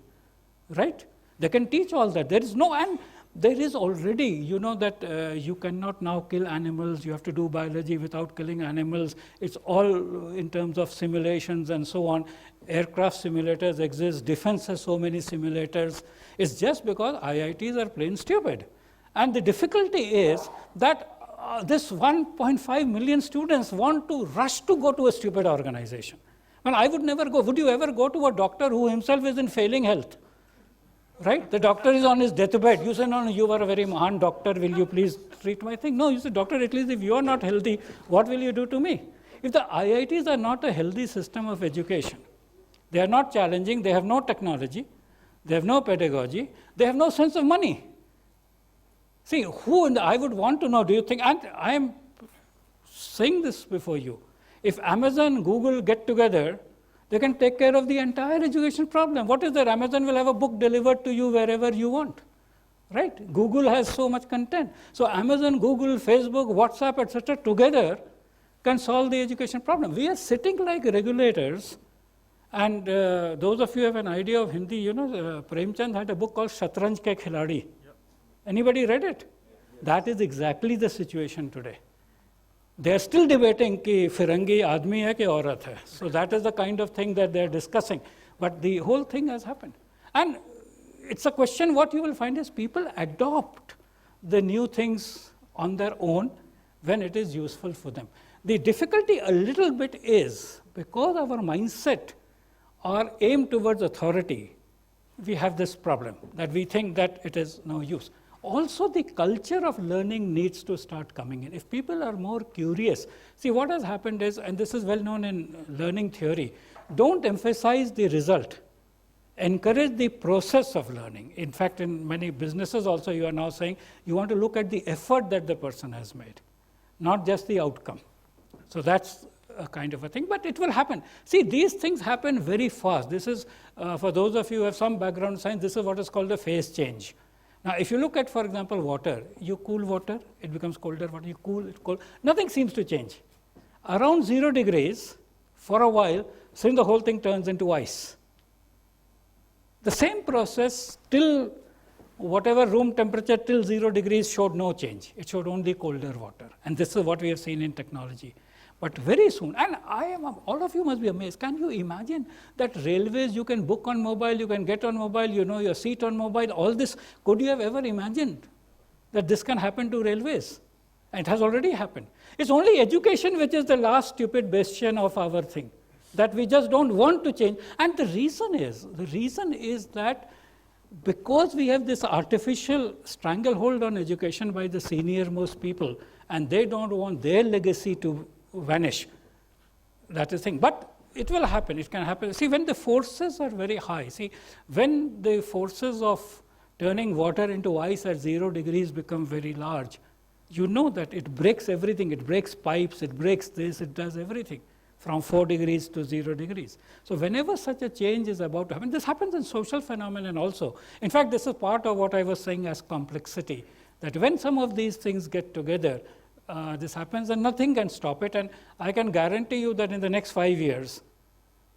right? They can teach all that. There is no, and there is already, you know that you cannot now kill animals, you have to do biology without killing animals. It's all in terms of simulations and so on. Aircraft simulators exist, defense has so many simulators. It's just because IITs are plain stupid. And the difficulty is that this 1.5 million students want to rush to go to a stupid organization. Well, I would never go. Would you ever go to a doctor who himself is in failing health? Right? The doctor is on his deathbed. You say, no, you are a very Mahan doctor. Will you please treat my thing? No, you say, doctor, at least if you are not healthy, what will you do to me? If the IITs are not a healthy system of education, they are not challenging, they have no technology, they have no pedagogy, they have no sense of money. See, who, I would want to know, do you think, and I am saying this before you, if Amazon, Google get together, they can take care of the entire education problem. What is there? Amazon will have a book delivered to you wherever you want, right? Google has so much content. So Amazon, Google, Facebook, WhatsApp, etc. together can solve the education problem. We are sitting like regulators, and those of you who have an idea of Hindi, you know, Premchand had a book called Shatranj Ke Khiladi. Anybody read it? That is exactly the situation today. They are still debating कि फिरंगी आदमी है कि औरत है. So that is the kind of thing that they are discussing. But the whole thing has happened. And it's a question, what you will find is people adopt the new things on their own when it is useful for them. The difficulty a little bit is, because our mindset are aimed towards authority, we have this problem that we think that it is no use. Also, the culture of learning needs to start coming in. If people are more curious, see what has happened is, and this is well known in learning theory, don't emphasize the result. Encourage the process of learning. In fact, in many businesses also you are now saying you want to look at the effort that the person has made, not just the outcome. So that's a kind of a thing, but it will happen. See, these things happen very fast. This is, for those of you who have some background science, this is what is called a phase change. Now, if you look at, for example, water, you cool water, it becomes colder, water, you cool, it cold, nothing seems to change. Around 0 degrees, for a while, soon the whole thing turns into ice. The same process till whatever room temperature till 0 degrees showed no change. It showed only colder water. And this is what we have seen in technology. But very soon, and all of you must be amazed, can you imagine that railways you can book on mobile, you can get on mobile, you know your seat on mobile, all this, could you have ever imagined that this can happen to railways? And it has already happened. It's only education which is the last stupid bastion of our thing, that we just don't want to change. And the reason is that because we have this artificial stranglehold on education by the senior most people, and they don't want their legacy to vanish. That is the thing. But it will happen. It can happen. See, when the forces are very high, see, when the forces of turning water into ice at 0 degrees become very large, you know that it breaks everything. It breaks pipes, it breaks this, it does everything from 4 degrees to 0 degrees. So whenever such a change is about to happen, this happens in social phenomenon also. In fact, this is part of what I was saying as complexity, that when some of these things get together, this happens and nothing can stop it. And I can guarantee you that in the next 5 years,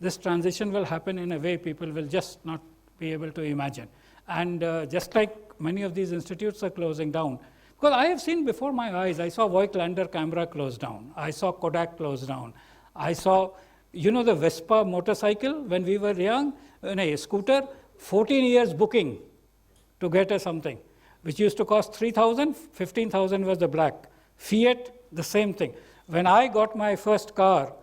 this transition will happen in a way people will just not be able to imagine. And just like many of these institutes are closing down, because I have seen before my eyes, I saw Voigtlander camera close down. I saw Kodak close down. I saw, you know, the Vespa motorcycle when we were young, a scooter, 14 years booking to get a something, which used to cost 3,000, 15,000 was the black. Fiat, the same thing. When I got my first car,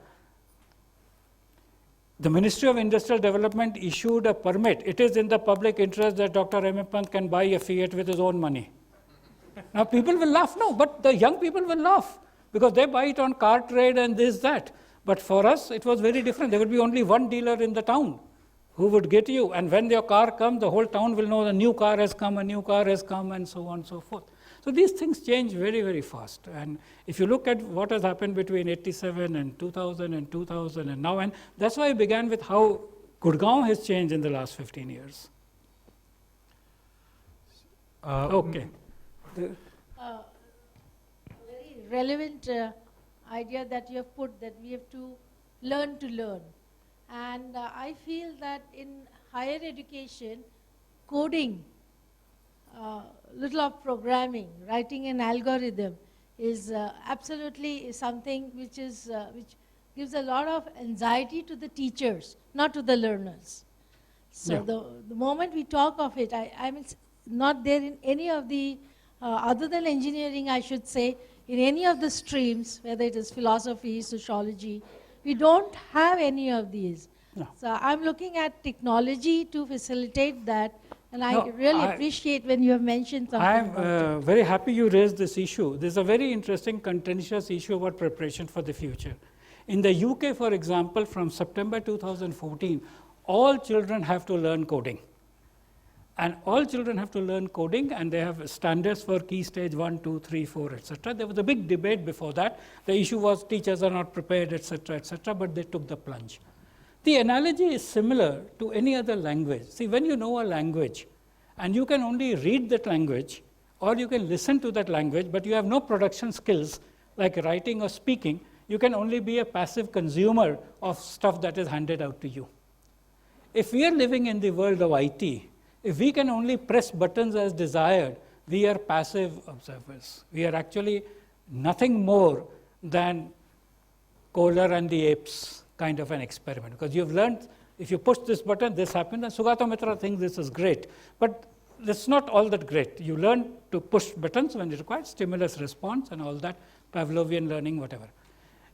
the Ministry of Industrial Development issued a permit. It is in the public interest that Dr. M. Pant can buy a Fiat with his own money. Now people will laugh, no, but the young people will laugh because they buy it on car trade and this, that. But for us, it was very different. There would be only one dealer in the town who would get you. And when your car comes, the whole town will know the new car has come, a new car has come, and so on and so forth. So these things change very, very fast. And if you look at what has happened between 87 and 2000 and 2000 and now, and that's why I began with how Gurgaon has changed in the last 15 years. Okay. Very relevant idea that you have put, that we have to learn. And I feel that in higher education, coding, little of programming, writing an algorithm is absolutely something which gives a lot of anxiety to the teachers, not to the learners. So the moment we talk of it, I mean, it's not there in any of the, other than engineering, I should say, in any of the streams, whether it is philosophy, sociology, we don't have any of these. No. So I'm looking at technology to facilitate that, and No, I really I- appreciate when you have mentioned something I'm about it. very happy you raised this issue. There's a very interesting contentious issue about preparation for the future. In the UK, for example, from September 2014, all children have to learn coding. And all children have to learn coding, and they have standards for key stage 1, 2, 3, 4, etc. There was a big debate before that. The issue was teachers are not prepared, etc., but they took the plunge. The analogy is similar to any other language. See, when you know a language, and you can only read that language, or you can listen to that language, but you have no production skills like writing or speaking, you can only be a passive consumer of stuff that is handed out to you. If we are living in the world of IT, if we can only press buttons as desired, we are passive observers. We are actually nothing more than Kohler and the apes kind of an experiment. Because you've learned, if you push this button, this happens, and Sugata Mitra thinks this is great. But it's not all that great. You learn to push buttons when it requires stimulus response and all that, Pavlovian learning, whatever.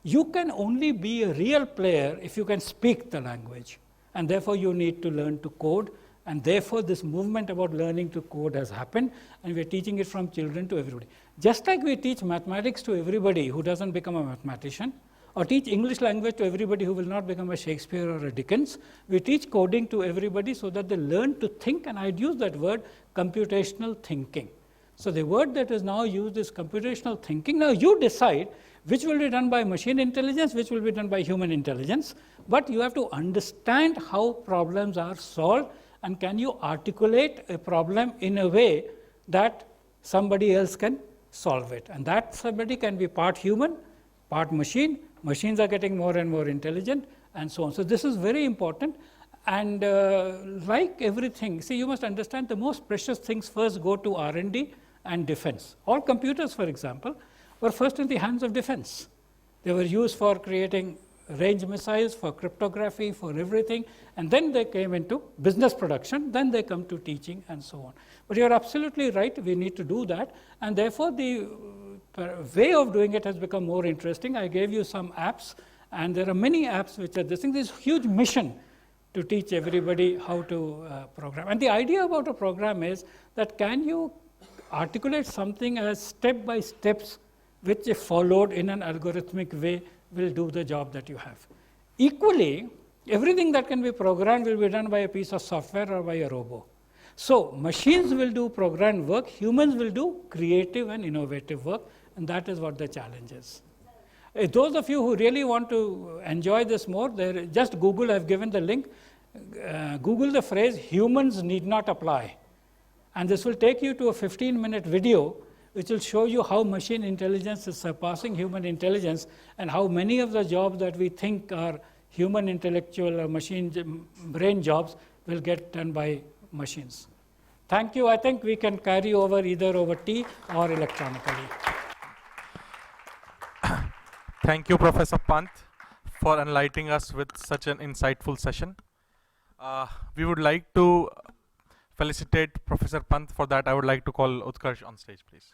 You can only be a real player if you can speak the language. And therefore, you need to learn to code. And therefore, this movement about learning to code has happened, and we're teaching it from children to everybody. Just like we teach mathematics to everybody who doesn't become a mathematician, or teach English language to everybody who will not become a Shakespeare or a Dickens, we teach coding to everybody so that they learn to think, and I'd use that word, computational thinking. So the word that is now used is computational thinking. Now you decide which will be done by machine intelligence, which will be done by human intelligence, but you have to understand how problems are solved, and can you articulate a problem in a way that somebody else can solve it. And that somebody can be part human, part machine. Machines are getting more and more intelligent, and so on. So this is very important. And like everything, see, you must understand the most precious things first go to R&D and defense. All computers, for example, were first in the hands of defense. They were used for creating range missiles, for cryptography, for everything, and then they came into business production, then they come to teaching, and so on. But you're absolutely right, we need to do that, and therefore the way of doing it has become more interesting. I gave you some apps, and there are many apps which are this thing. This huge mission to teach everybody how to program. And the idea about a program is that can you articulate something as step by steps, which if followed in an algorithmic way will do the job that you have. Equally, everything that can be programmed will be done by a piece of software or by a robot. So machines will do programmed work, humans will do creative and innovative work, and that is what the challenge is. Those of you who really want to enjoy this more, just Google, I've given the link, Google the phrase, humans need not apply. And this will take you to a 15-minute video which will show you how machine intelligence is surpassing human intelligence, and how many of the jobs that we think are human intellectual or machine brain jobs will get done by machines. Thank you. I think we can carry over either over tea or electronically. Thank you, Professor Pant, for enlightening us with such an insightful session. We would like to felicitate Professor Pant. For that, I would like to call Utkarsh on stage, please.